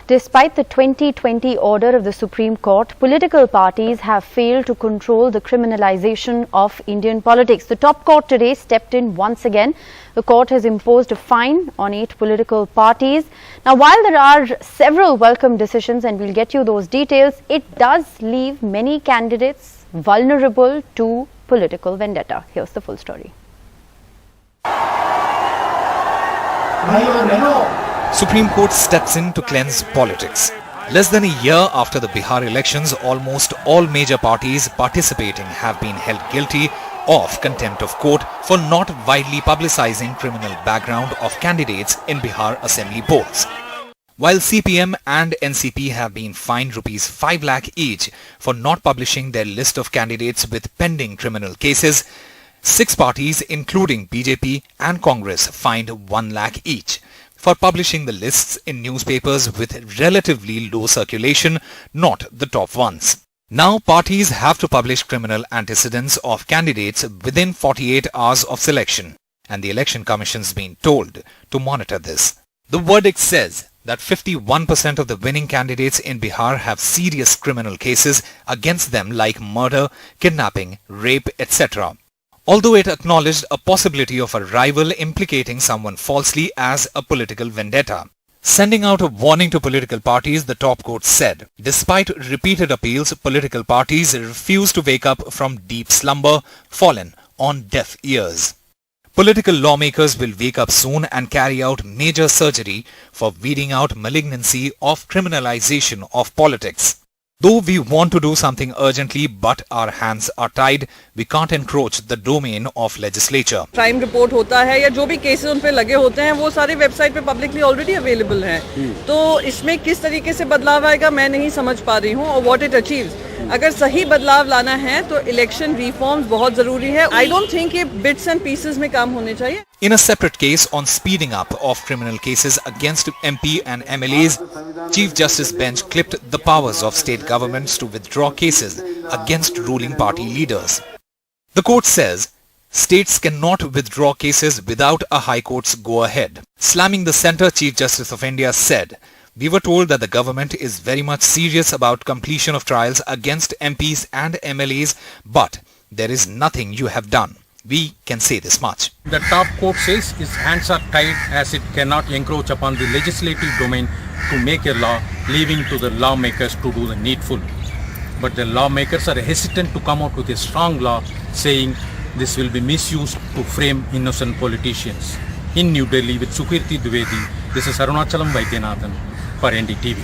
Despite the 2020 order of the Supreme Court, political parties have failed to control the criminalization of Indian politics. The top court today stepped in once again. The court has imposed a fine on 8 political parties. Now, while there are several welcome decisions, and we'll get you those details, it does leave many candidates vulnerable to political vendetta. Here's the full story. Supreme Court steps in to cleanse politics. Less than a year after the Bihar elections, almost all major parties participating have been held guilty of contempt of court for not widely publicizing criminal background of candidates in Bihar assembly polls. While CPM and NCP have been fined Rs 5 lakh each for not publishing their list of candidates with pending criminal cases, 6 parties including BJP and Congress fined 1 lakh each for publishing the lists in newspapers with relatively low circulation, not the top ones. Now parties have to publish criminal antecedents of candidates within 48 hours of selection, and the Election Commission's been told to monitor this. The verdict says that 51% of the winning candidates in Bihar have serious criminal cases against them like murder, kidnapping, rape, etc. Although it acknowledged a possibility of a rival implicating someone falsely as a political vendetta. Sending out a warning to political parties, the top court said, despite repeated appeals, political parties refuse to wake up from deep slumber, fallen on deaf ears. Political lawmakers will wake up soon and carry out major surgery for weeding out malignancy of criminalization of politics. Though we want to do something urgently, but our hands are tied, we can't encroach the domain of legislature. Crime report होता है या जो भी cases उन पे लगे होते हैं वो सारे website पे publicly already available हैं. तो इसमें किस तरीके से बदलाव आएगा मैं नहीं समझ पा रही हूँ और what it achieves. अगर सही बदलाव लाना है तो election reforms बहुत जरूरी है. I don't think ये bits and pieces में काम होने चाहिए. In a separate case on speeding up of criminal cases against MP and MLAs, Chief Justice Bench clipped the powers of state governments to withdraw cases against ruling party leaders. The court says states cannot withdraw cases without a High Court's go-ahead. Slamming the centre, Chief Justice of India said, "We were told that the government is very much serious about completion of trials against MPs and MLAs, but there is nothing you have done. We can say this much." The top court says its hands are tied as it cannot encroach upon the legislative domain to make a law, leaving to the lawmakers to do the needful. But the lawmakers are hesitant to come out with a strong law saying this will be misused to frame innocent politicians. In New Delhi with Sukirti Dwivedi, this is Arunachalam Vaidyanathan for NDTV.